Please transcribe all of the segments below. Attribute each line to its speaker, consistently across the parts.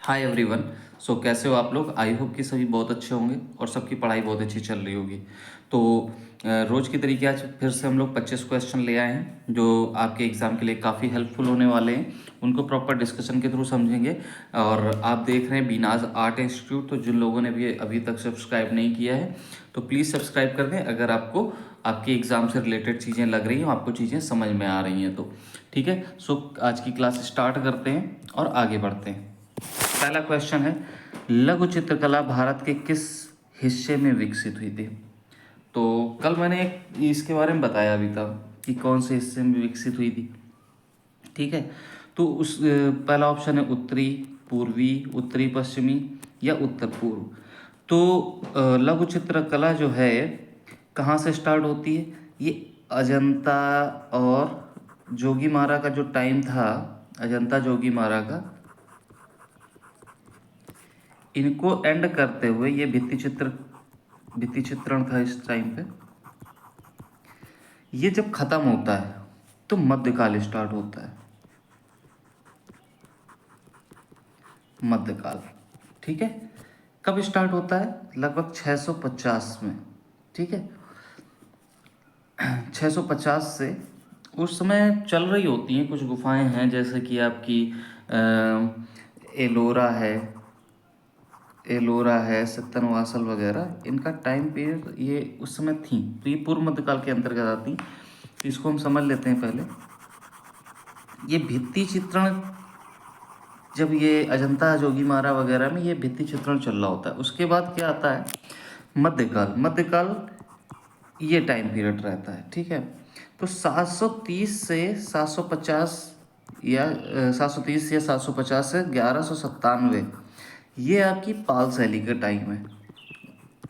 Speaker 1: Hi everyone. सो कैसे हो आप लोग? आई होप कि सभी बहुत अच्छे होंगे और सबकी पढ़ाई बहुत अच्छी चल रही होगी। तो रोज़ की तरीके आज फिर से हम लोग 25 क्वेश्चन ले आए हैं जो आपके एग्ज़ाम के लिए काफ़ी हेल्पफुल होने वाले हैं। उनको प्रॉपर डिस्कशन के थ्रू समझेंगे। और आप देख रहे हैं बीनाज आर्ट इंस्टीट्यूट, तो जिन लोगों ने भी अभी तक सब्सक्राइब नहीं किया है तो प्लीज़ सब्सक्राइब कर दें अगर आपको आपके एग्ज़ाम से रिलेटेड चीज़ें लग रही हैं, आपको चीज़ें समझ में आ रही हैं तो। ठीक है, सो आज की क्लास स्टार्ट करते हैं और आगे बढ़ते हैं। पहला क्वेश्चन है, लघु चित्रकला भारत के किस हिस्से में विकसित हुई थी? तो कल मैंने इसके बारे में बताया अभी तक कि कौन से हिस्से में विकसित हुई थी। ठीक है, तो उस पहला ऑप्शन है उत्तरी, पूर्वी, उत्तरी पश्चिमी या उत्तर पूर्व। तो लघु चित्रकला जो है कहाँ से स्टार्ट होती है? ये अजंता और जोगीमारा का जो टाइम था, अजंता जोगीमारा का, इनको एंड करते हुए ये भित्ति चित्रण था इस टाइम पे। ये जब खत्म होता है तो मध्यकाल स्टार्ट होता है, मध्यकाल। ठीक है, कब स्टार्ट होता है? लगभग 650 में। ठीक है, 650 से उस समय चल रही होती हैं कुछ गुफाएं हैं, जैसे कि आपकी एलोरा है, सत्तनवासल वगैरह, इनका टाइम पीरियड ये उस समय थी, तो ये पूर्व मध्यकाल के अंतर्गत आती। तो इसको हम समझ लेते हैं पहले। ये भित्ति चित्रण, जब ये अजंता जोगीमारा वगैरह में ये भित्ति चित्रण चल रहा होता है, उसके बाद क्या आता है? मध्यकाल। मध्यकाल ये टाइम पीरियड रहता है। ठीक है, तो 730 से 750 या 730 या 750 से 1197, ये आपकी पाल शैली का टाइम है,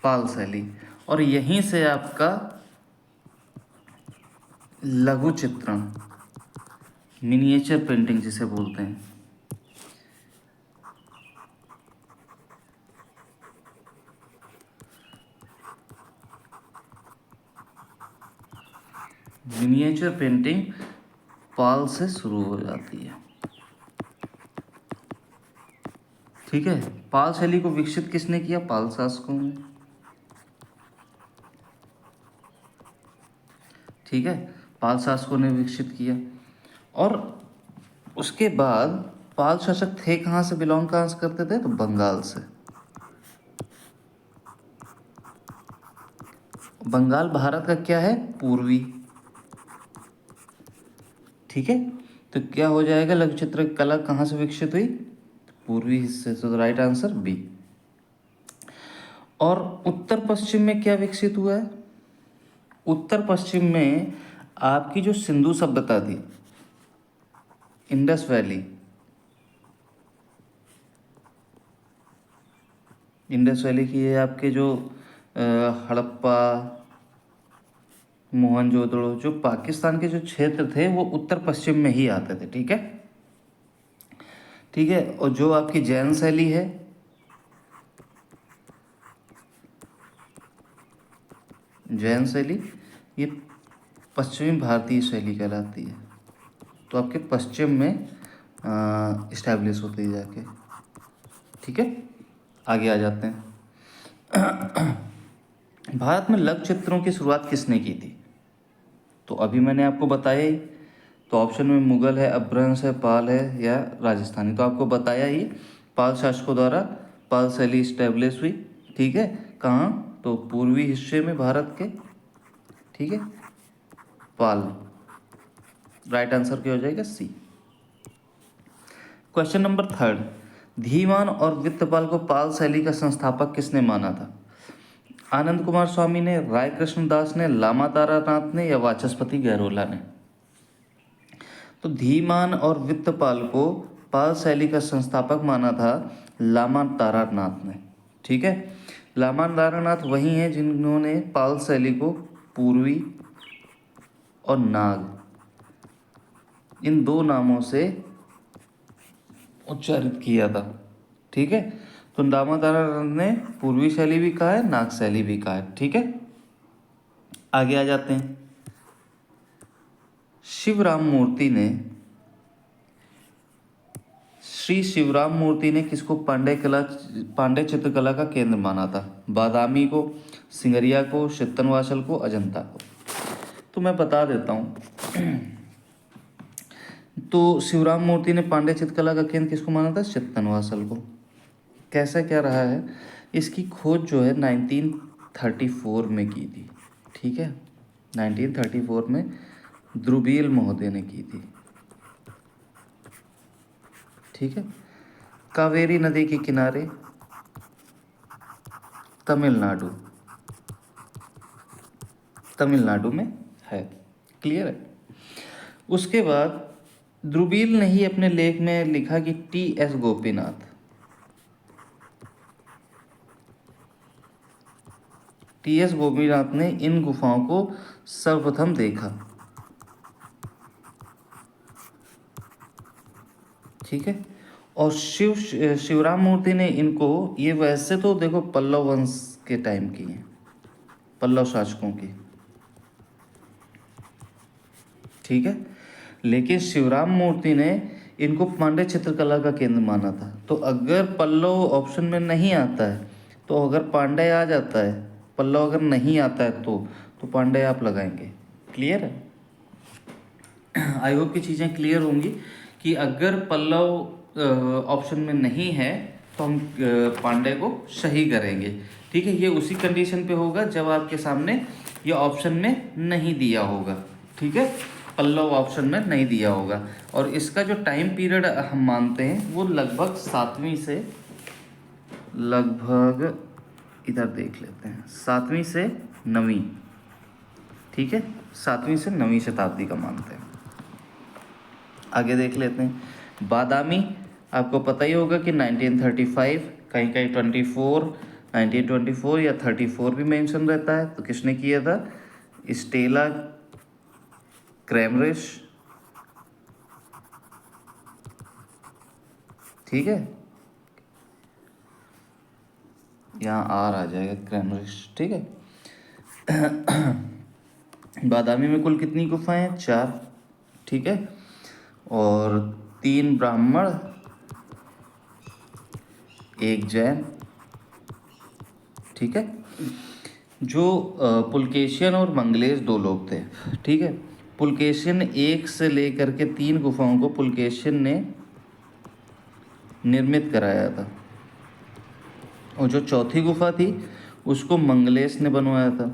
Speaker 1: पाल शैली। और यहीं से आपका लघु चित्रण, मिनिएचर पेंटिंग जिसे बोलते हैं, मिनिएचर पेंटिंग पाल से शुरू हो जाती है। ठीक है, पाल शैली को विकसित किसने किया? पाल शासकों ने। ठीक है, पाल शासकों ने विकसित किया। और उसके बाद पाल शासक थे कहाँ से, बिलोंग कहाँ से करते थे? तो बंगाल से। बंगाल भारत का क्या है? पूर्वी। ठीक है, तो क्या हो जाएगा? लघु चित्र कला कहाँ से विकसित हुई? पूर्वी हिस्से से। तो राइट आंसर बी। और उत्तर पश्चिम में क्या विकसित हुआ है? उत्तर पश्चिम में आपकी जो सिंधु सभ्यता थी, इंडस वैली, इंडस वैली की ये आपके जो हड़प्पा, मोहनजोदड़ो, जो पाकिस्तान के जो क्षेत्र थे वो उत्तर पश्चिम में ही आते थे। ठीक है, ठीक है। और जो आपकी जैन शैली है, जैन शैली, ये पश्चिमी भारतीय शैली कहलाती है। तो आपके पश्चिम में इस्टेब्लिश होती है जाके। ठीक है, आगे आ जाते हैं। भारत में लघु चित्रों की शुरुआत किसने की थी? तो अभी मैंने आपको बताया ही। तो ऑप्शन में मुगल है, अपभ्रंश है, पाल है या राजस्थानी। तो आपको बताया ही, पाल शासकों द्वारा पाल शैली इस्टेब्लिश हुई। ठीक है, कहाँ? तो पूर्वी हिस्से में भारत के। ठीक है, पाल। राइट आंसर क्या हो जाएगा? सी। क्वेश्चन नंबर थर्ड, धीमान और वित्तपाल को पाल शैली का संस्थापक किसने माना था? आनंद कुमार स्वामी ने, राय कृष्णदास ने, लामा तारानाथ ने या वाचस्पति गहरोला ने? तो धीमान और वित्तपाल को पाल शैली का संस्थापक माना था लामा तारानाथ ने। ठीक है, लामा तारानाथ वही हैं जिन्होंने पाल शैली को पूर्वी और नाग, इन दो नामों से उच्चारित किया था। ठीक है, तो लामा तारानाथ ने पूर्वी शैली भी कहा है, नाग शैली भी कहा है। ठीक है, आगे आ जाते हैं। शिवराम मूर्ति ने श्री शिवराम मूर्ति ने किसको पांडे चित्रकला का केंद्र माना था? बादामी को, सिंगरिया को, चित्तनवासल को, अजंता को? तो मैं बता देता हूँ। तो शिवराम मूर्ति ने पांडे चित्रकला का केंद्र किसको माना था? चित्तनवासल को। कैसा क्या रहा है? इसकी खोज जो है 1934 में की थी। ठीक है, 1934 में ध्रुवील महोदय ने की थी। ठीक है, कावेरी नदी के किनारे, तमिलनाडु में है। क्लियर है? उसके बाद ध्रुवील ने ही अपने लेख में लिखा कि टी.एस. गोपीनाथ ने इन गुफाओं को सर्वप्रथम देखा। ठीक है, और शिवराम मूर्ति ने इनको, ये वैसे तो देखो पल्लव वंश के टाइम की हैं, पल्लव शासकों की। ठीक है, लेकिन शिवराम मूर्ति ने इनको पांडे चित्रकला का केंद्र माना था। तो अगर पल्लव ऑप्शन में नहीं आता है, तो अगर पांडे आ जाता है, पल्लव अगर नहीं आता है तो पांडे आप लगाएंगे। क्लियर है? आई होप की चीज़ें क्लियर होंगी कि अगर पल्लव ऑप्शन में नहीं है तो हम पांडे को सही करेंगे। ठीक है, ये उसी कंडीशन पे होगा जब आपके सामने ये ऑप्शन में नहीं दिया होगा। ठीक है, पल्लव ऑप्शन में नहीं दिया होगा। और इसका जो टाइम पीरियड हम मानते हैं वो लगभग 7वीं से, लगभग इधर देख लेते हैं, 7वीं से 9वीं। ठीक है, 7वीं से 9वीं शताब्दी का मानते हैं। आगे देख लेते हैं। बादामी आपको पता ही होगा कि 1935, कहीं कहीं 1924 या 34 भी मेंशन रहता है। तो किसने किया था? स्टेला क्रैमरिश। ठीक है, यहाँ आर आ जाएगा, क्रैमरिश। ठीक है। बादामी में कुल कितनी गुफाएं हैं? 4। ठीक है, और 3 ब्राह्मण, 1 जैन। ठीक है, जो पुलकेशियन और मंगलेश 2 लोग थे। ठीक है, पुलकेशियन 1 से लेकर के 3 गुफाओं को पुलकेशियन ने निर्मित कराया था, और जो चौथी गुफा थी उसको मंगलेश ने बनवाया था।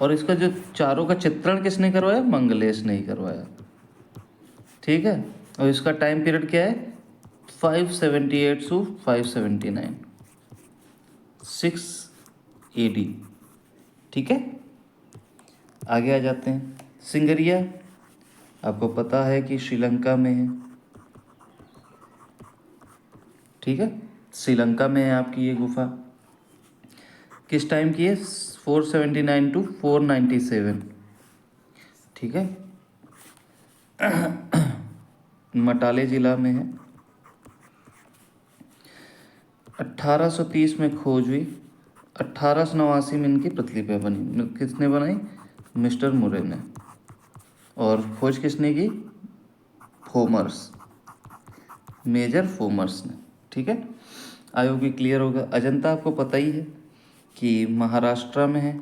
Speaker 1: और इसका जो चारों का चित्रण किसने करवाया? मंगलेश ने ही करवाया। ठीक है, और इसका टाइम पीरियड क्या है? 578 टू 579, 6 AD। ठीक है, आगे आ जाते हैं। सिंगरिया आपको पता है कि श्रीलंका में है। ठीक है, श्रीलंका में है आपकी ये गुफा। किस टाइम की है? 479 टू 497। ठीक है, मटाले जिला में है। 1830 में खोज हुई। 1889 में इनकी प्रतिलिपि बनी। किसने बनाई? मिस्टर मुरे ने। और खोज किसने की? फोमर्स, मेजर फोमर्स ने। ठीक है, आयोग भी क्लियर होगा। अजंता आपको पता ही है कि महाराष्ट्र में है,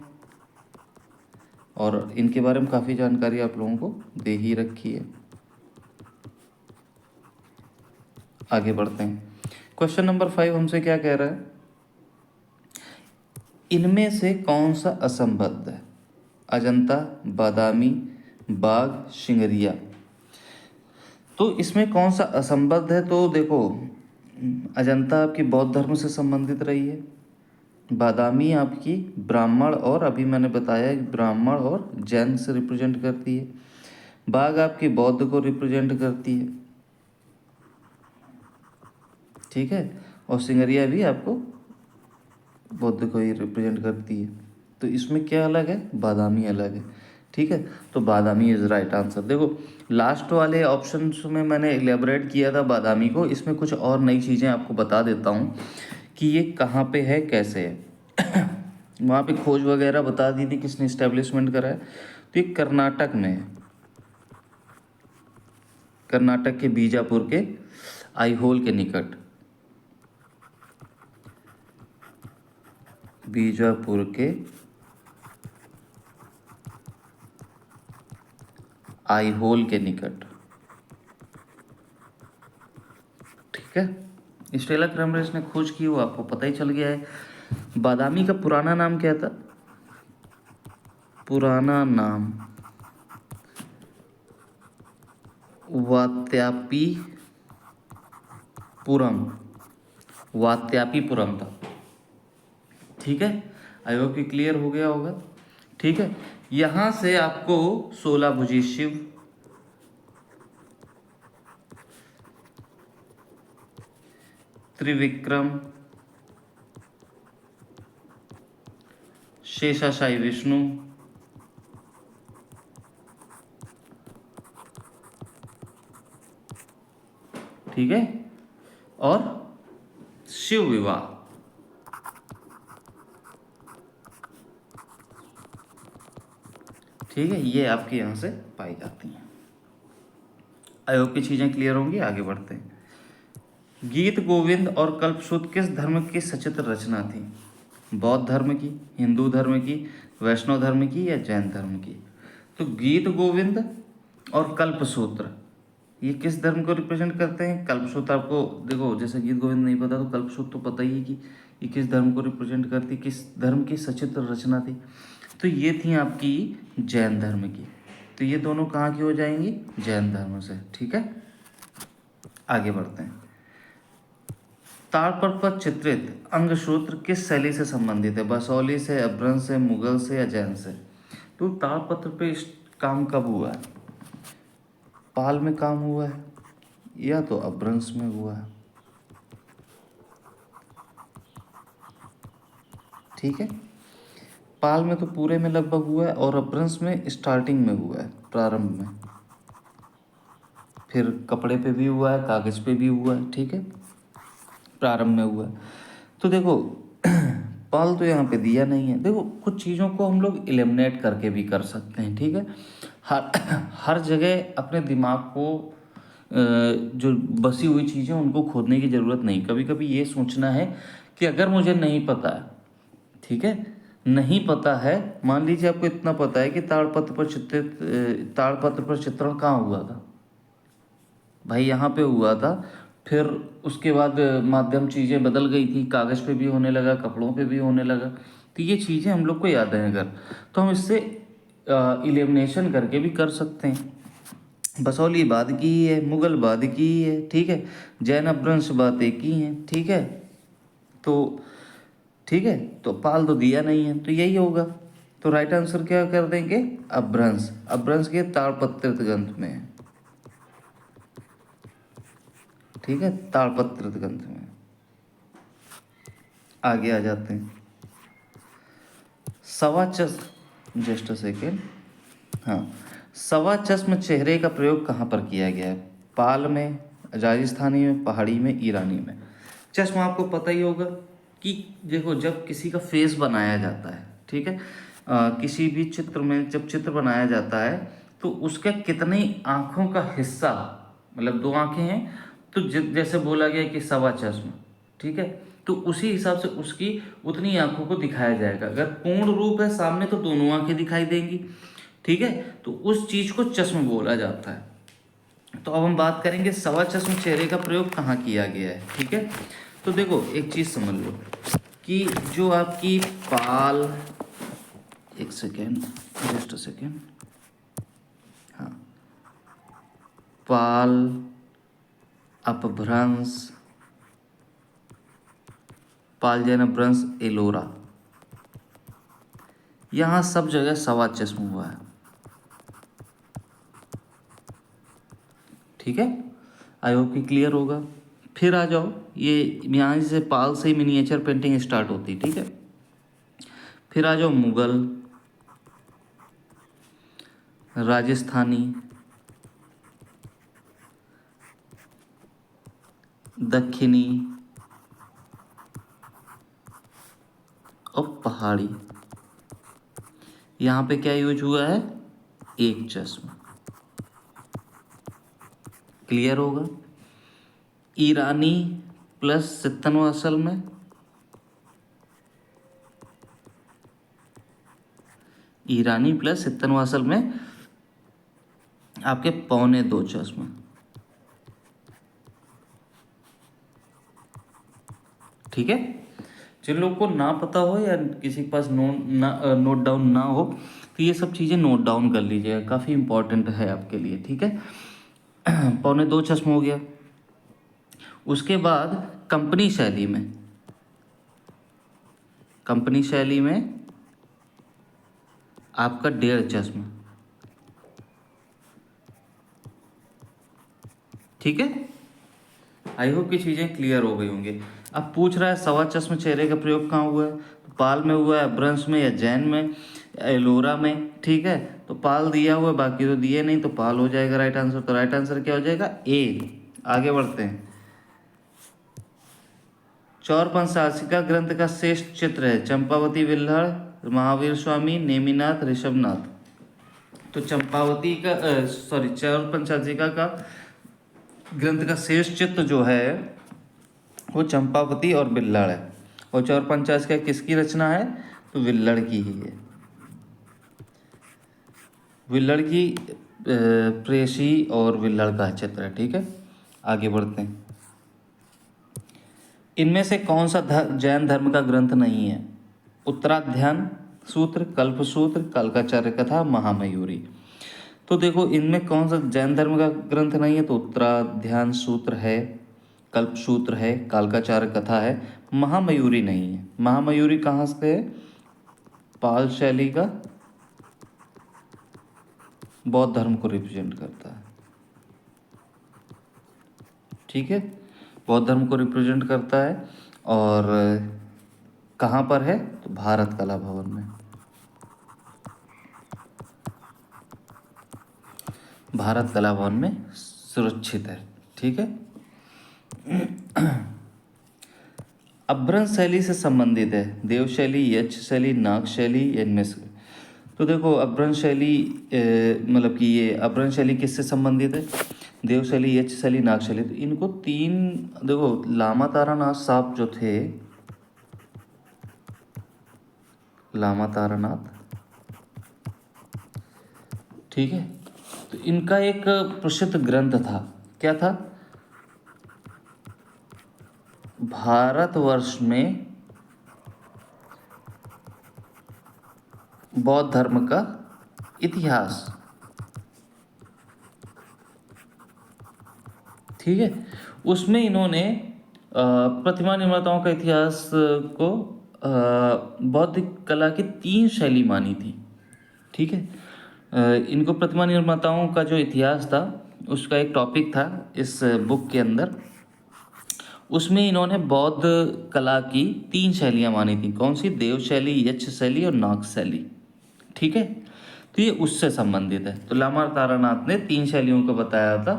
Speaker 1: और इनके बारे में काफ़ी जानकारी आप लोगों को दे ही रखी है। आगे बढ़ते हैं। क्वेश्चन नंबर 5 हमसे क्या कह रहा है? इनमें से कौन सा असंबद्ध है? अजंता, बादामी, बाघ, सिंगरिया। तो इसमें कौन सा असंबद्ध है? तो देखो, अजंता आपकी बौद्ध धर्म से संबंधित रही है। बादामी आपकी ब्राह्मण, और अभी मैंने बताया ब्राह्मण और जैन से रिप्रेजेंट करती है। बाघ आपकी बौद्ध को रिप्रेजेंट करती है। ठीक है, और सिंगरिया भी आपको बौद्ध को ही रिप्रेजेंट करती है। तो इसमें क्या अलग है? बादामी अलग है। ठीक है, तो बादामी इज राइट आंसर। देखो, लास्ट वाले ऑप्शंस में मैंने एलेबोरेट किया था बादामी को। इसमें कुछ और नई चीज़ें आपको बता देता हूँ कि ये कहाँ पे है, कैसे है। वहाँ पे खोज वगैरह बता दी थी किसने इस्टेब्लिशमेंट करा है। तो ये कर्नाटक में है। कर्नाटक के बीजापुर के आईहोल के निकट, बीजापुर के आईहोल के निकट, ठीक है। स्टेला क्रैमरिस ने खोज की, वो आपको पता ही चल गया है। बादामी का पुराना नाम क्या था? पुराना नाम वात्यापीपुरम था, ठीक है। आई होप कि क्लियर हो गया होगा, ठीक है। यहां से आपको 16 भुजी शिव, त्रिविक्रम, शेषाशायी विष्णु, ठीक है, और शिव विवाह, ठीक है, ये आपके यहाँ से पाई जाती हैं। आई होप की चीज़ें क्लियर होंगी। आगे बढ़ते हैं। गीत गोविंद और कल्पसूत्र किस धर्म की सचित्र रचना थी? बौद्ध धर्म की, हिंदू धर्म की, वैष्णव धर्म की या जैन धर्म की? तो गीत गोविंद और कल्पसूत्र ये किस धर्म को रिप्रेजेंट करते हैं? कल्पसूत्र आपको देखो, जैसे गीत गोविंद नहीं पता तो कल्पसूत्र तो पता ही है कि ये किस धर्म को रिप्रेजेंट करती, किस धर्म की सचित्र रचना थी। तो ये थी आपकी जैन धर्म की। तो ये दोनों कहाँ की हो जाएंगी? जैन धर्म से, ठीक है। आगे बढ़ते हैं। ताड़पत्र पर चित्रित अंगसूत्र किस शैली से संबंधित है? बसौली से, अपभ्रंश से, मुगल से या जैन से? तो ताड़पत्र पे इस काम कब हुआ है? पाल में काम हुआ है या तो अपभ्रंश में हुआ है, ठीक है। पाल में तो पूरे में लगभग हुआ है और अपभ्रंश में स्टार्टिंग में हुआ है, प्रारंभ में। फिर कपड़े पे भी हुआ है, कागज पे भी हुआ है, ठीक है, प्रारंभ में हुआ है। तो देखो पाल तो यहाँ पे दिया नहीं है। देखो कुछ चीज़ों को हम लोग एलिमिनेट करके भी कर सकते हैं, ठीक है। हर जगह अपने दिमाग को जो बसी हुई चीज़ें उनको खोदने की ज़रूरत नहीं। कभी कभी ये सोचना है कि अगर मुझे नहीं पता है, ठीक है, नहीं पता है, मान लीजिए आपको इतना पता है कि ताड़पत्र पर चित्रण कहाँ हुआ था, भाई यहाँ पे हुआ था। फिर उसके बाद माध्यम चीज़ें बदल गई थी, कागज़ पे भी होने लगा, कपड़ों पे भी होने लगा। तो ये चीज़ें हम लोग को याद है अगर, तो हम इससे इलिमिनेशन करके भी कर सकते हैं। बसौली बाद की ही है, मुगल बाद की ही है, ठीक है, जैन अपभ्रंश बात एक ही है, ठीक है। तो ठीक है, तो पाल तो दिया नहीं है, तो यही होगा। तो राइट आंसर क्या कर देंगे? अपभ्रंश। अपभ्रंश के ताड़पत्रित ग्रंथ में है, ठीक है, ताड़पत्रित ग्रंथ में। आगे आ जाते हैं। सवा चश्म, जस्ट अ सेकेंड, हाँ, सवा चश्म चेहरे का प्रयोग कहाँ पर किया गया है? पाल में, राजस्थानी में, पहाड़ी में, ईरानी में। चश्म आपको पता ही होगा कि देखो जब किसी का फेस बनाया जाता है, ठीक है, किसी भी चित्र में जब चित्र बनाया जाता है तो उसका कितनी आँखों का हिस्सा, मतलब 2 आँखें हैं तो जैसे बोला गया कि सवा चश्म, ठीक है, तो उसी हिसाब से उसकी उतनी आँखों को दिखाया जाएगा। अगर पूर्ण रूप है सामने तो दोनों आँखें दिखाई देंगी, ठीक है, तो उस चीज़ को चश्म बोला जाता है। तो अब हम बात करेंगे सवा चश्म चेहरे का प्रयोग कहाँ किया गया है, ठीक है। तो देखो एक चीज़ समझ लो कि जो आपकी पाल, एक सेकेंड, जस्ट अ सेकेंड, हाँ, पाल, अपभ्रंश, पाल जैन अपभ्रंश, एलोरा, यहाँ सब जगह सवा चश्म हुआ है, ठीक है। आई होप कि क्लियर होगा। फिर आ जाओ, ये यहाँ से पाल से ही मिनिएचर पेंटिंग स्टार्ट होती, ठीक है। फिर आ जाओ मुगल, राजस्थानी, दक्षिणी और पहाड़ी। यहाँ पे क्या यूज हुआ है? एक चश्म। क्लियर होगा। ईरानी प्लस सित्तनवा असल में, ईरानी प्लस सित्तनवा असल में आपके 2.25 चश्मा। ठीक है, जिन लोगों को ना पता हो या किसी के पास नोट डाउन ना हो तो ये सब चीज़ें नोट डाउन कर लीजिएगा, काफ़ी इंपॉर्टेंट है आपके लिए। ठीक है, 2.25 चश्मा हो गया। उसके बाद कंपनी शैली में, कंपनी शैली में आपका 1.5 चश्मा। ठीक है, आई होप की चीज़ें क्लियर हो गई होंगी। अब पूछ रहा है सवा चश्मा चेहरे का प्रयोग कहाँ हुआ है, तो पाल में हुआ है, अपभ्रंश में, या जैन में, या एलोरा में। ठीक है, तो पाल दिया हुआ है, बाकी तो दिए नहीं, तो पाल हो जाएगा राइट आंसर। तो राइट आंसर क्या हो जाएगा, ए। आगे बढ़ते हैं। चौर पंचाशिका ग्रंथ का श्रेष्ठ चित्र है चंपावती, विल्हड़, महावीर स्वामी, नेमिनाथ, ऋषभनाथ। तो चंपावती का सॉरी चौर पंचाशिका का ग्रंथ का शेष चित्र जो है वो चंपावती और विल्हड़ है। और चौर पंचाशिका किसकी रचना है, तो विल्हड़ की ही है। विल्हड़ की प्रेयसी और विल्हड़ का चित्र है। ठीक है, आगे बढ़ते हैं। इनमें से कौन सा जैन धर्म का ग्रंथ नहीं है, उत्तराध्यान सूत्र, कल्प सूत्र, कालकाचार्य कथा, महामयूरी। तो देखो इनमें कौन सा जैन धर्म का ग्रंथ नहीं है, तो उत्तराध्यान सूत्र है, कल्प सूत्र है, कालकाचार्य कथा है, महामयूरी नहीं है। महामयूरी कहाँ से है, पाल शैली का बौद्ध धर्म को रिप्रेजेंट करता है। ठीक है, बौद्ध धर्म को रिप्रेजेंट करता है। और कहाँ पर है, तो भारत कला भवन में, भारत कला भवन में सुरक्षित है। ठीक है, अपभ्रंश शैली से संबंधित है, देव शैली, यक्ष शैली, नाग शैली, इनमें से। तो देखो अपभ्रंश शैली मतलब कि ये अपभ्रंश शैली किससे संबंधित है, देव शैली, यक्ष शैली, नाग शैली। तो इनको तीन, देखो लामा तारानाथ साहब जो थे, लामा तारानाथ, ठीक है, तो इनका एक प्रसिद्ध ग्रंथ था, क्या था, भारतवर्ष में बौद्ध धर्म का इतिहास। ठीक है, उसमें इन्होंने प्रतिमा निर्माताओं का इतिहास को बौद्ध कला की 3 शैली मानी थी। ठीक है, इनको प्रतिमा निर्माताओं का जो इतिहास था उसका एक टॉपिक था इस बुक के अंदर। उसमें इन्होंने बौद्ध कला की 3 शैलियाँ मानी थी। कौन सी, देव शैली, यक्ष शैली और नाग शैली। ठीक है, तो ये उससे संबंधित है। तो लामा तारानाथ ने 3 शैलियों को बताया था,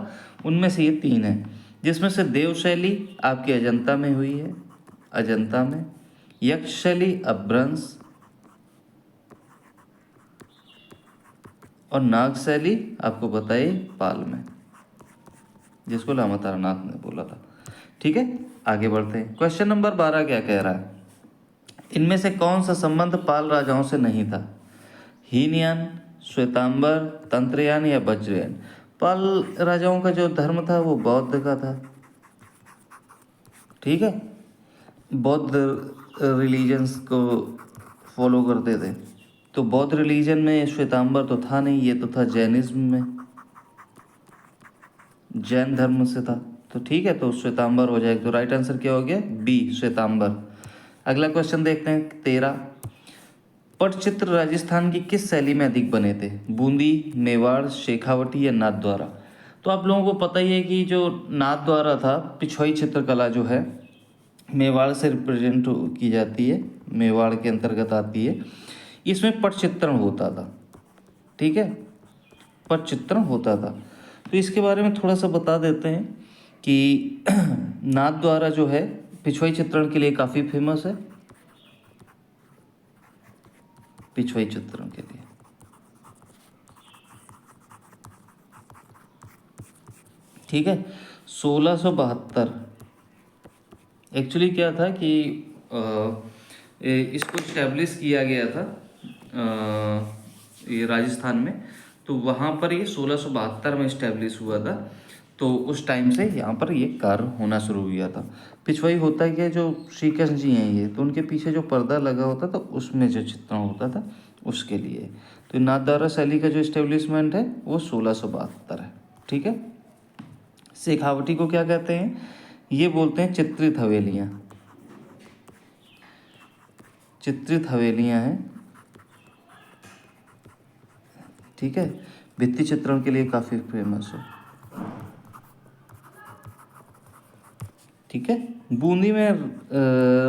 Speaker 1: उनमें से ये 3 है, जिसमें से देव शैली आपकी अजंता में हुई है, अजंता में, यक्ष शैली अपभ्रंश, और नाग शैली आपको बताइए पाल में, जिसको लामा तारानाथ ने बोला था। ठीक है, आगे बढ़ते हैं। क्वेश्चन नंबर 12 क्या कह रहा है, इनमें से कौन सा संबंध पाल राजाओं से नहीं था, हीनयान, श्वेतांबर, तंत्रयान या वज्रयान। पाल राजाओं का जो धर्म था वो बौद्ध का था। ठीक है, बौद्ध रिलीजन्स को फॉलो करते थे। तो बौद्ध रिलीजन में श्वेतांबर तो था नहीं, ये तो था जैनिज्म में, जैन धर्म से था। तो ठीक है, तो श्वेतांबर हो जाएगा। तो राइट आंसर क्या हो गया, बी, श्वेतांबर। अगला क्वेश्चन देखते हैं 13। पटचित्र राजस्थान की किस शैली में अधिक बने थे, बूंदी, मेवाड़, शेखावटी या नाथद्वारा। तो आप लोगों को पता ही है कि जो नाथद्वारा था, पिछवाई चित्रकला जो है मेवाड़ से रिप्रेजेंट की जाती है, मेवाड़ के अंतर्गत आती है। इसमें पटचित्रण होता था। ठीक है, पटचित्रण होता था। तो इसके बारे में थोड़ा सा बता देते हैं कि नाथद्वारा जो है पिछवाई चित्रण के लिए काफ़ी फेमस है, पिछवाई चित्रण के लिए। ठीक है। 1672 एक्चुअली क्या था कि इसको इस्टेब्लिश किया गया था ये राजस्थान में। तो वहाँ पर ये 1672 में इस्टेब्लिश हुआ था। तो उस टाइम से यहाँ पर ये कार्य होना शुरू हुआ था। पिछवाई होता है कि जो श्री कृष्ण जी हैं ये, तो उनके पीछे जो पर्दा लगा होता था उसमें जो चित्रण होता था उसके लिए। तो नाथद्वारा शैली का जो इस्टेब्लिशमेंट है वो 1672 है। ठीक है। शेखावटी को क्या कहते हैं? ये बोलते हैं चित्रित हवेलियाँ। चित्रित हवेलियाँ हैं। ठीक है। भित्ति चित्रण के लिए काफ़ी फेमस है। ठीक है। बूंदी में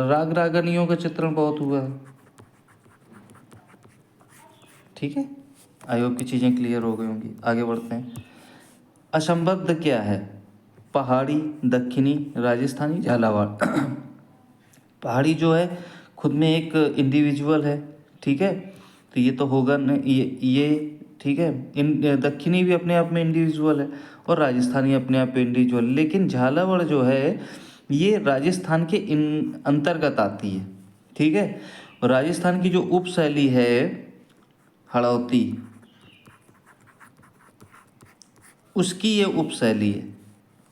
Speaker 1: राग रागनियों का चित्रण बहुत हुआ है। ठीक है। आई होप की चीज़ें क्लियर हो गई होंगी। आगे बढ़ते हैं। असंबद्ध क्या है? पहाड़ी, दक्षिणी, राजस्थानी, झालावाड़। पहाड़ी जो है खुद में एक इंडिविजुअल है। ठीक है। तो ये तो होगा न ये ठीक है। इन दक्षिणी भी अपने आप में इंडिविजुअल है और राजस्थानी अपने आप में इंडिविजुअल। लेकिन झालावाड़ जो है ये राजस्थान के इन अंतर्गत आती है। ठीक है। और राजस्थान की जो उपशैली है हड़ौती, उसकी ये उपशैली है।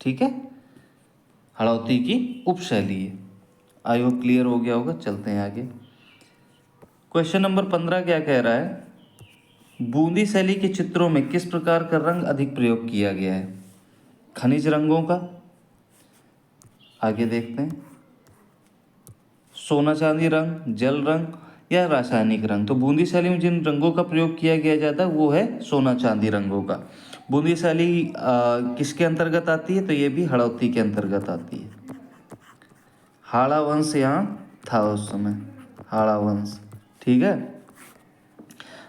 Speaker 1: ठीक है। हड़ौती की उपशैली है। आई होप क्लियर हो गया होगा। चलते हैं आगे। क्वेश्चन नंबर 15 क्या कह रहा है? बूंदी शैली के चित्रों में किस प्रकार का रंग अधिक प्रयोग किया गया है? खनिज रंगों का, आगे देखते हैं, सोना चांदी रंग, जल रंग या रासायनिक रंग। तो बूंदी शैली में जिन रंगों का प्रयोग किया गया जाता है वो है सोना चांदी रंगों का। बूंदी शैली किसके अंतर्गत आती है? तो ये भी हड़ौती के अंतर्गत आती है। हाड़ा वंश यहाँ था उस समय, हाड़ा वंश। ठीक है।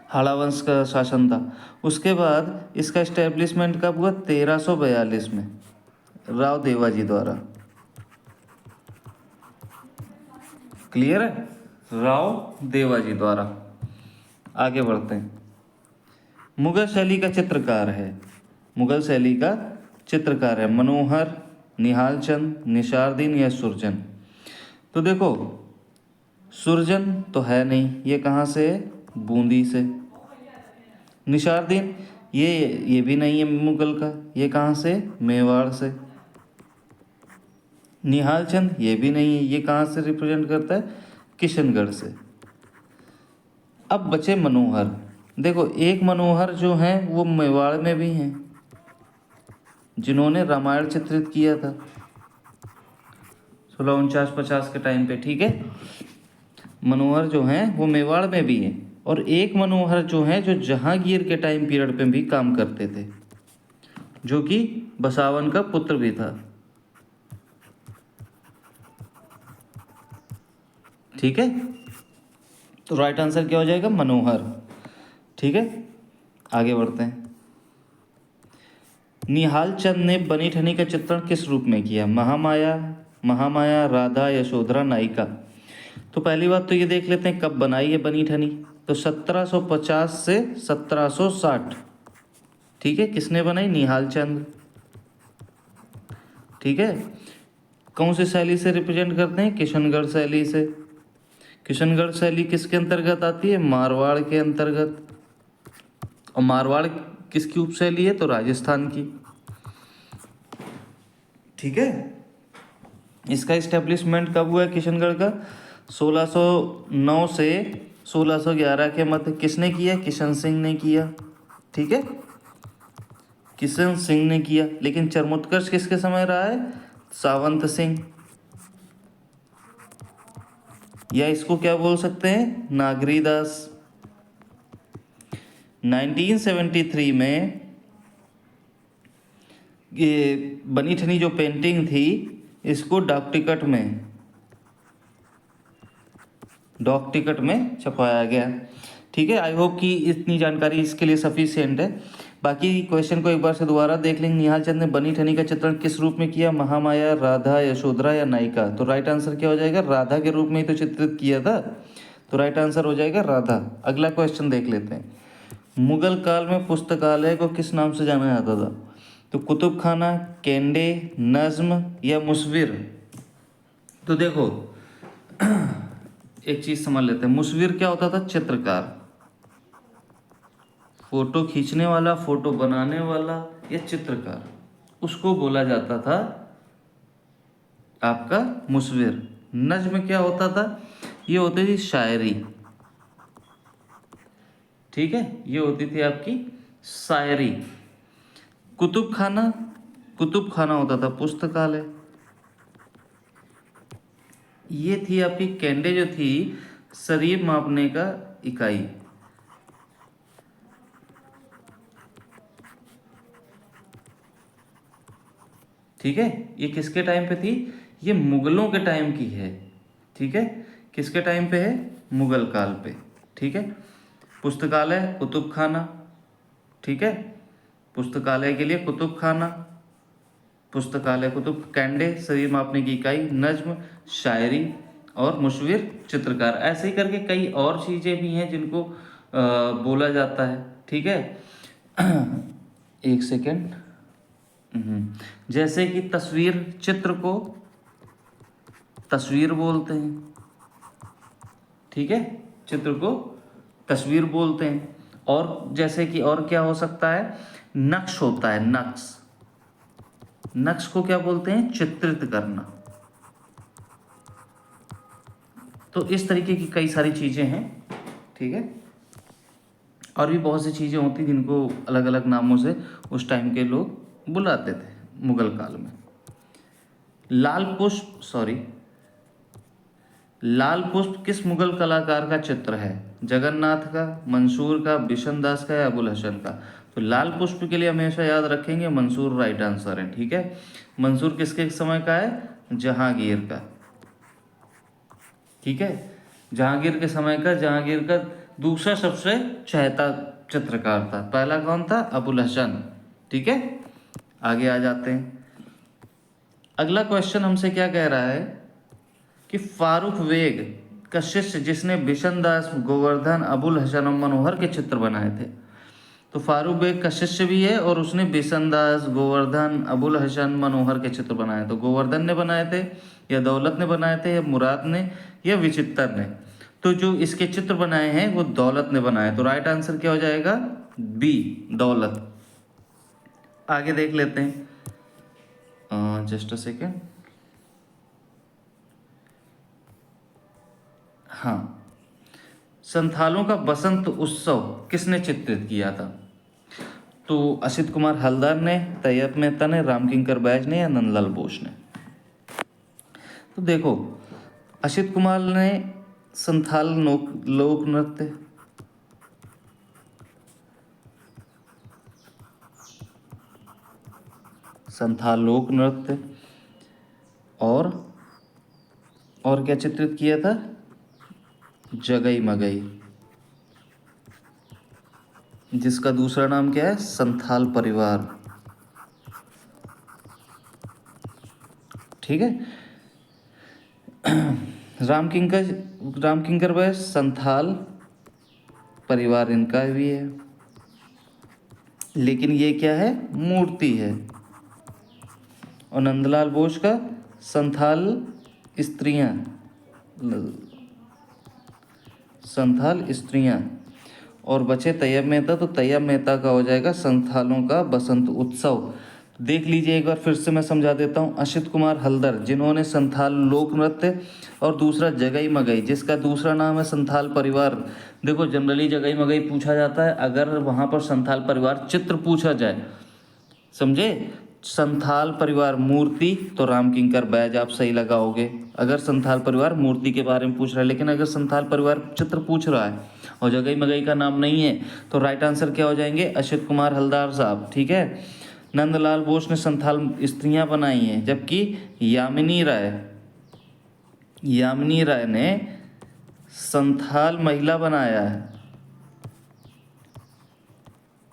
Speaker 1: हाड़ा वंश का शासन था। उसके बाद इसका इस्टेब्लिशमेंट कब हुआ? 1342 में राव देवाजी द्वारा। क्लियर है? राव देवाजी द्वारा। आगे बढ़ते हैं। मुगल शैली का चित्रकार है। मुगल शैली का चित्रकार है मनोहर, निहाल चंद, निसारदीन या सुरजन। तो देखो सुरजन तो है नहीं, ये कहाँ से है? बूंदी से। निसारदीन ये भी नहीं है मुगल का, ये कहाँ से? मेवाड़ से। निहाल चंद ये भी नहीं है, ये कहाँ से रिप्रेजेंट करता है? किशनगढ़ से। अब बचे मनोहर। देखो एक मनोहर जो हैं वो मेवाड़ में भी हैं, जिन्होंने रामायण चित्रित किया था 1649-50 के टाइम पे। ठीक है। मनोहर जो हैं वो मेवाड़ में भी हैं। और एक मनोहर जो हैं जो जहांगीर के टाइम पीरियड पे भी काम करते थे, जो कि बसावन का पुत्र भी था। ठीक है। तो राइट आंसर क्या हो जाएगा? मनोहर। ठीक है। आगे बढ़ते हैं। निहाल चंद ने बनी ठनी का चित्रण किस रूप में किया? महामाया, महामाया, राधा, यशोधरा, नायिका। तो पहली बात तो ये देख लेते हैं कब बनाई है बनी ठनी। तो 1750 से 1760। ठीक है। किसने बनाई? निहाल चंद। ठीक है। कौन सी शैली से रिप्रेजेंट करते हैं? किशनगढ़ शैली से। किशनगढ़ शैली किसके अंतर्गत आती है? मारवाड़ के अंतर्गत। और मारवाड़ किसकी उपशैली है? तो राजस्थान की। ठीक है। इसका इस्टेब्लिशमेंट कब हुआ है किशनगढ़ का? 1609 से 1611 के मध्य। किसने किया? किशन सिंह ने किया। ठीक है। किशन सिंह ने किया। लेकिन चरमोत्कर्ष किसके समय रहा है? सावंत सिंह, या इसको क्या बोल सकते हैं? नागरी दास। 1973 में ये बनी ठनी जो पेंटिंग थी इसको डाक टिकट में छपवाया गया। ठीक है। आई होप कि इतनी जानकारी इसके लिए सफिशिएंट है। बाकी क्वेश्चन को एक बार से दोबारा देख लेंगे। निहाल चंद ने बनी ठनी का चित्रण किस रूप में किया? महामाया, राधा, यशोधरा या नायिका। तो राइट आंसर क्या हो जाएगा? राधा के रूप में ही तो चित्रित किया था। तो राइट आंसर हो जाएगा राधा। अगला क्वेश्चन देख लेते हैं। मुगल काल में पुस्तकालय को किस नाम से जाना जाता था? तो कुतुब खाना, कैंडे, नज्म या मुसविर। तो देखो एक चीज समझ लेते हैं, मुसविर क्या होता था? चित्रकार, फोटो खींचने वाला, फोटो बनाने वाला या चित्रकार, उसको बोला जाता था आपका मुसविर। नज्म क्या होता था? ये होती थी शायरी, ठीक है, ये होती थी आपकी शायरी। कुतुब खाना, कुतुब खाना होता था पुस्तकालय। ये थी आपकी कैंडे जो थी शरीर मापने का इकाई। ठीक है, ये किसके टाइम पे थी? ये मुगलों के टाइम की है। ठीक है, किसके टाइम पे है? मुगल काल पे। ठीक है, पुस्तकालय, कुतुब खाना। ठीक है, पुस्तकालय के लिए कुतुब खाना, पुस्तकालय कुतुब, कैंडे शरीर मापने की इकाई, नज्म शायरी और मुशविर चित्रकार। ऐसे ही करके कई और चीज़ें भी हैं जिनको बोला जाता है। ठीक है एक सेकेंड। जैसे कि तस्वीर, चित्र को तस्वीर बोलते हैं। ठीक है, चित्र को तस्वीर बोलते हैं। और जैसे कि और क्या हो सकता है? नक्श होता है, नक्श। नक्श को क्या बोलते हैं? चित्रित करना। तो इस तरीके की कई सारी चीजें हैं। ठीक है, और भी बहुत सी चीजें होती जिनको अलग अलग नामों से उस टाइम के लोग बुलाते थे मुगल काल में। लाल पुष्प, सॉरी, लाल पुष्प किस मुगल कलाकार का चित्र है? जगन्नाथ का, मंसूर का, बिशन दास का या अबुल हसन का? तो लाल पुष्प के लिए हमेशा याद रखेंगे मंसूर राइट आंसर है। ठीक है, मंसूर किसके समय का है? जहांगीर का। ठीक है, जहांगीर के समय का। जहांगीर का दूसरा सबसे चहेता चित्रकार था, पहला कौन था? अबुल हसन। ठीक है, आगे आ जाते हैं। अगला क्वेश्चन हमसे क्या कह रहा है कि फारूक बेग का शिष्य जिसने बिशन दास, गोवर्धन, अबुल हसन और मनोहर के चित्र बनाए थे। तो फारूक बेग का शिष्य भी है और उसने बिशन दास, गोवर्धन, अबुल हसन, मनोहर के चित्र बनाए। तो गोवर्धन ने बनाए थे या दौलत ने बनाए थे या मुराद ने या विचित्र ने? तो जो इसके चित्र बनाए हैं वो दौलत ने बनाए। तो राइट आंसर क्या हो जाएगा? बी, दौलत। आगे देख लेते हैं, जस्ट अ सेकेंड। हाँ, संथालों का बसंत उत्सव किसने चित्रित किया था? तो असित कुमार हल्दार ने, तैयब मेहता ने, रामकिंकर बैज ने या नंदलाल बोस ने? तो देखो, असित कुमार ने संथाल लोक नृत्य, संथाल लोक नृत्य और क्या चित्रित किया था? जगई मगई, जिसका दूसरा नाम क्या है? संथाल परिवार। ठीक है, रामकिंकर बैज संथाल परिवार इनका भी है, लेकिन ये क्या है? मूर्ति है। और नंदलाल बोस का संथाल स्त्रियां, संथाल स्त्रियां। और बचे तैयब मेहता, तो तैयब मेहता का हो जाएगा संथालों का बसंत उत्सव। देख लीजिए एक बार फिर से मैं समझा देता हूँ। असित कुमार हल्दर जिन्होंने संथाल लोक नृत्य, और दूसरा जगई मगई जिसका दूसरा नाम है संथाल परिवार। देखो जनरली जगई मगई पूछा जाता है अगर वहाँ पर संथाल परिवार चित्र पूछा जाए, समझे? संथाल परिवार मूर्ति तो रामकिंकर बैज आप सही लगाओगे अगर संथाल परिवार मूर्ति के बारे में पूछ रहा है। लेकिन अगर संथाल परिवार चित्र पूछ रहा है और जगई मगई का नाम नहीं है तो राइट आंसर क्या हो जाएंगे? असित कुमार हल्दार साहब। ठीक है, नंदलाल बोस ने संथाल स्त्रियां बनाई हैं, जबकि यामिनी राय ने संथाल महिला बनाया है।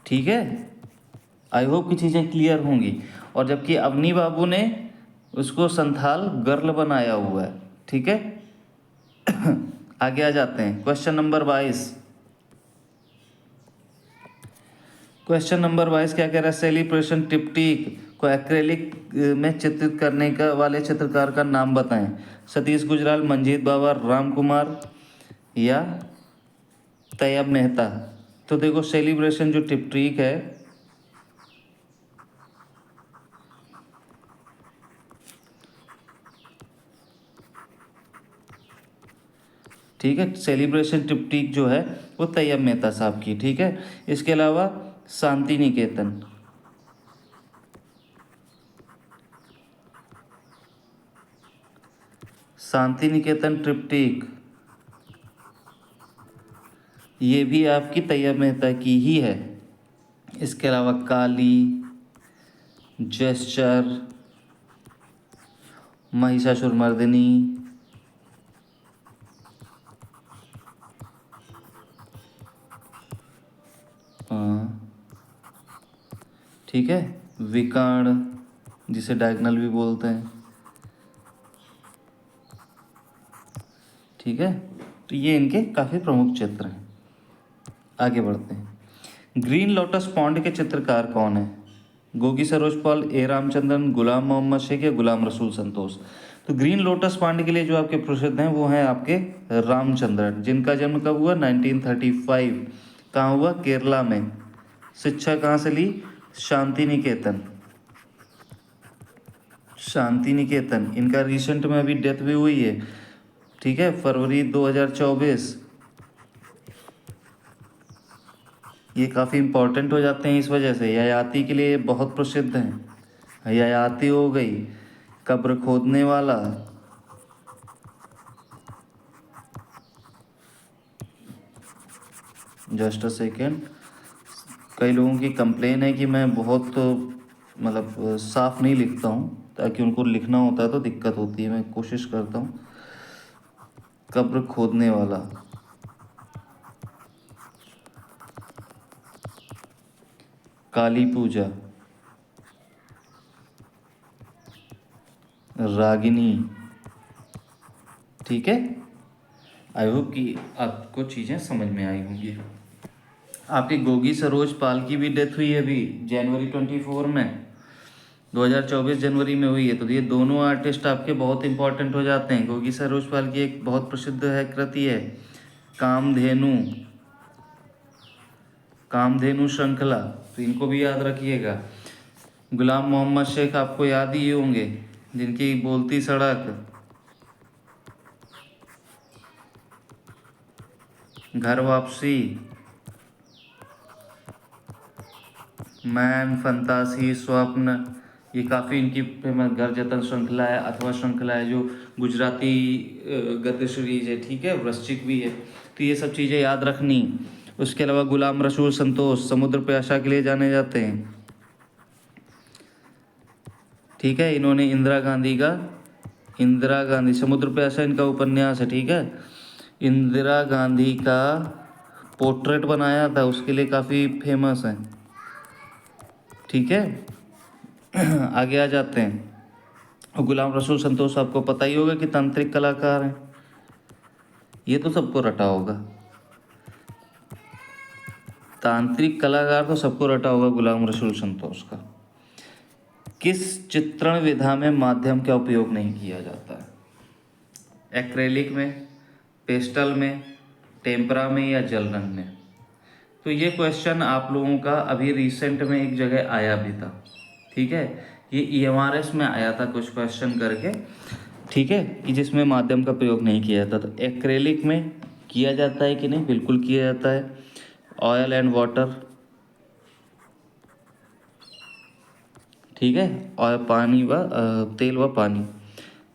Speaker 1: ठीक है, आई होप की चीज़ें क्लियर होंगी। और जबकि अवनी बाबू ने उसको संथाल गर्ल बनाया हुआ है। ठीक है आगे आ जाते हैं, क्वेश्चन नंबर 22। क्वेश्चन नंबर 22 क्या कह रहा है? सेलिब्रेशन ट्रिप्टिक को एक्रेलिक में चित्रित करने का वाले चित्रकार का नाम बताएं। सतीश गुजराल, मंजीत बाबर, राम कुमार या तैयब मेहता। तो देखो सेलिब्रेशन जो ट्रिप्टिक है, ठीक है, सेलिब्रेशन ट्रिप्टिक जो है वो तैयब मेहता साहब की, ठीक है। इसके अलावा शांति निकेतन, शांति निकेतन ट्रिप्टिक ये भी आपकी तैयब मेहता की ही है। इसके अलावा काली, जेस्चर, महिषासुरमर्दिनी, ठीक है, विकर्ण जिसे डायगनल भी बोलते हैं, ठीक है। तो ये इनके काफ़ी प्रमुख चित्र हैं। आगे बढ़ते हैं। ग्रीन लोटस पॉन्ड के चित्रकार कौन है? गोगी सरोज पॉल, ए रामचंद्रन, गुलाम मोहम्मद शेख या गुलाम रसूल संतोष। तो ग्रीन लोटस पॉन्ड के लिए जो आपके प्रसिद्ध हैं वो हैं आपके रामचंद्रन, जिनका जन्म कब हुआ? 1935। कहाँ हुआ? केरला में। शिक्षा कहाँ से ली? शांति निकेतन, शांति निकेतन। इनका रिसेंट में अभी डेथ भी हुई है, ठीक है, फरवरी 2024। ये काफ़ी इम्पोर्टेंट हो जाते हैं इस वजह से, ययाति के लिए बहुत प्रसिद्ध हैं। ययाति हो गई, कब्र खोदने वाला, जस्ट अ सेकेंड। कई लोगों की कंप्लेन है कि मैं बहुत मतलब साफ नहीं लिखता हूँ, ताकि उनको लिखना होता है तो दिक्कत होती है, मैं कोशिश करता हूँ। कब्र खोदने वाला, काली पूजा, रागिनी, ठीक है। आई होप कि आपको चीज़ें समझ में आई होंगी। आपके गोगी सरोज पाल की भी डेथ हुई है अभी जनवरी 24 में, 2024 जनवरी में हुई है। तो ये दोनों आर्टिस्ट आपके बहुत इंपॉर्टेंट हो जाते हैं। गोगी सरोज पाल की एक बहुत प्रसिद्ध है कृति है कामधेनु, कामधेनु श्रृंखला, तो इनको भी याद रखिएगा। गुलाम मोहम्मद शेख आपको याद ही होंगे, जिनकी बोलती सड़क, घर वापसी, मैन, फंतासी, स्वप्न, ये काफ़ी इनकी फेमस। घर जतन श्रृंखला है, अथवा श्रृंखला है जो गुजराती गद्य सीरीज है, ठीक है, वृश्चिक भी है। तो ये सब चीज़ें याद रखनी। उसके अलावा गुलाम रसूल संतोष समुद्र प्यासा के लिए जाने जाते हैं, ठीक है। इन्होंने इंदिरा गांधी समुद्र प्यासा इनका उपन्यास है, ठीक है। इंदिरा गांधी का पोर्ट्रेट बनाया था, उसके लिए काफ़ी फेमस है, ठीक है। आगे आ जाते हैं। और गुलाम रसूल संतोष आपको पता ही होगा कि तांत्रिक कलाकार हैं, ये तो सबको रटा होगा। तांत्रिक कलाकार तो सबको रटा होगा गुलाम रसूल संतोष का। किस चित्रण विधा में माध्यम का उपयोग नहीं किया जाता है? एक्रेलिक में, पेस्टल में, टेम्परा में या जल रंग में? तो ये क्वेश्चन आप लोगों का अभी रिसेंट में एक जगह आया भी था, ठीक है। ये EMRS में आया था कुछ क्वेश्चन करके, ठीक है, कि जिसमें माध्यम का प्रयोग नहीं किया जाता। तो एक्रेलिक में किया जाता है कि नहीं? बिल्कुल किया जाता है। ऑयल एंड वाटर, ठीक है, और पानी व तेल व पानी।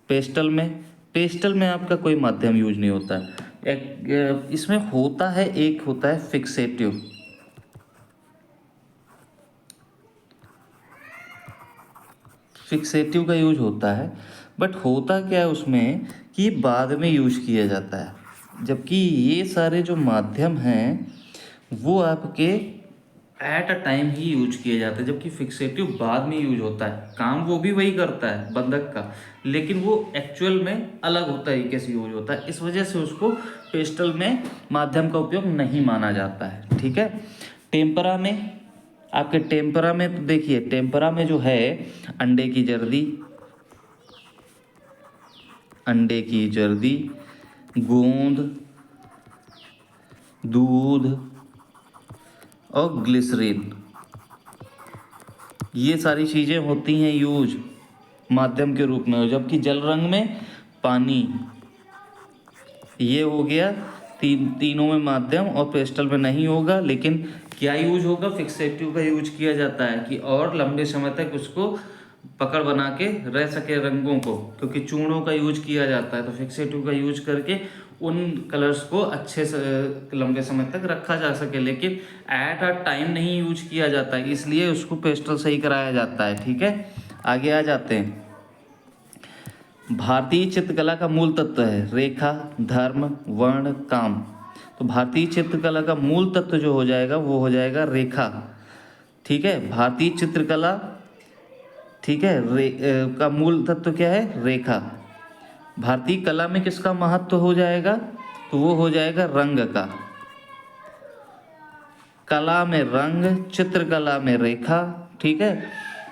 Speaker 1: पेस्टल में आपका कोई माध्यम यूज नहीं होता है। इसमें होता है, एक होता है फिक्सेटिव, फिक्सेटिव का यूज होता है। बट होता क्या है उसमें कि बाद में यूज किया जाता है, जबकि ये सारे जो माध्यम हैं वो आपके at a time he use किए जाते हैं, जबकि फिक्सेटिव बाद में यूज होता है। काम वो भी वही करता है बंधक का, लेकिन वो एक्चुअल में अलग होता है, कैसे यूज होता है। इस वजह से उसको पेस्टल में माध्यम का उपयोग नहीं माना जाता है, ठीक है। टेम्परा में आपके टेम्परा में तो देखिए, टेम्परा में जो है अंडे की जर्दी, अंडे की जर्दी, गोंद, दूध और ग्लिसरीन, ये सारी चीज़ें होती हैं यूज माध्यम के रूप में। जबकि जल रंग में पानी, ये हो गया तीनों में माध्यम, और पेस्टल में नहीं होगा। लेकिन क्या यूज होगा, फिक्सेटिव का यूज किया जाता है कि और लंबे समय तक उसको पकड़ बना के रह सके रंगों को, क्योंकि चूड़ों का यूज किया जाता है। तो फिक्सेटिव का यूज करके उन कलर्स को अच्छे से लंबे समय तक रखा जा सके, लेकिन एट अ टाइम नहीं यूज किया जाता है, इसलिए उसको पेस्टल सही कराया जाता है। ठीक है, आगे आ जाते हैं। भारतीय चित्रकला का मूल तत्व है रेखा, धर्म, वर्ण, काम। तो भारतीय चित्रकला का मूल तत्व जो हो जाएगा वो हो जाएगा रेखा। ठीक है, भारतीय चित्रकला, ठीक है, का मूल तत्व क्या है, रेखा। भारतीय कला में किसका महत्व हो जाएगा, तो वो हो जाएगा रंग का। कला में रंग, चित्रकला में रेखा। ठीक है,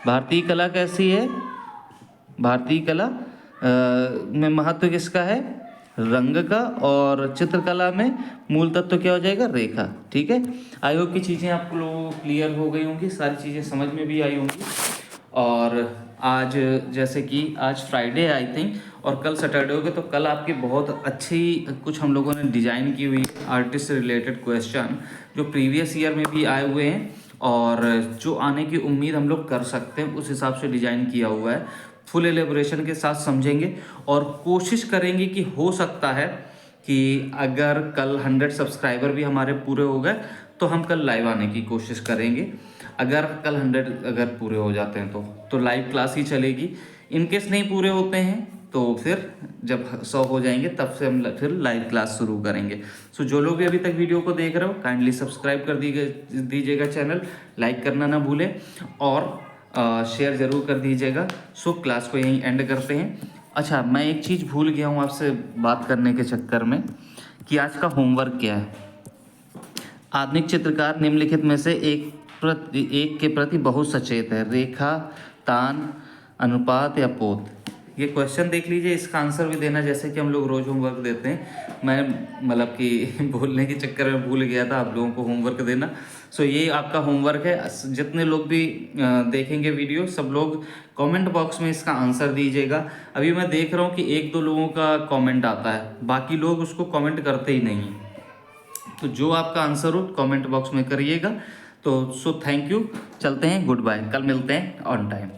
Speaker 1: भारतीय कला कैसी है, भारतीय कला में महत्व किसका है, रंग का, और चित्रकला में मूल तत्व क्या हो जाएगा, रेखा। ठीक है, आई होप की चीज़ें आप लोगों को क्लियर हो गई होंगी, सारी चीज़ें समझ में भी आई होंगी। और आज जैसे कि आज फ्राइडे आई थिंक, और कल सैटरडे हो गया, तो कल आपकी बहुत अच्छी कुछ हम लोगों ने डिज़ाइन की हुई आर्टिस्ट से रिलेटेड क्वेश्चन जो प्रीवियस ईयर में भी आए हुए हैं और जो आने की उम्मीद हम लोग कर सकते हैं, उस हिसाब से डिज़ाइन किया हुआ है। फुल एलेबोरेशन के साथ समझेंगे और कोशिश करेंगे कि हो सकता है कि अगर कल 100 सब्सक्राइबर भी हमारे पूरे हो गए तो हम कल लाइव आने की कोशिश करेंगे। अगर कल 100 अगर पूरे हो जाते हैं तो लाइव क्लास ही चलेगी। इन केस नहीं पूरे होते हैं तो फिर जब 100 हो जाएंगे तब से हम फिर लाइव क्लास शुरू करेंगे। सो जो लोग भी अभी तक वीडियो को देख रहे हो काइंडली सब्सक्राइब कर दीजिएगा चैनल, लाइक करना ना भूलें और शेयर ज़रूर कर दीजिएगा। सो क्लास को यहीं एंड करते हैं। अच्छा, मैं एक चीज़ भूल गया हूँ आपसे बात करने के चक्कर में कि आज का होमवर्क क्या है। आधुनिक चित्रकार निम्नलिखित में से एक के प्रति बहुत सचेत है, रेखा, तान, अनुपात या पोत। ये क्वेश्चन देख लीजिए, इसका आंसर भी देना जैसे कि हम लोग रोज़ होमवर्क देते हैं। मैं मतलब कि बोलने के चक्कर में भूल गया था आप लोगों को होमवर्क देना। सो ये आपका होमवर्क है। जितने लोग भी देखेंगे वीडियो, सब लोग कमेंट बॉक्स में इसका आंसर दीजिएगा। अभी मैं देख रहा हूँ कि 1-2 लोगों का कमेंट आता है, बाकी लोग उसको कमेंट करते ही नहीं हैं। तो जो आपका आंसर हो कमेंट बॉक्स में करिएगा। तो सो थैंक यू, चलते हैं, गुड बाय, कल मिलते हैं ऑन टाइम।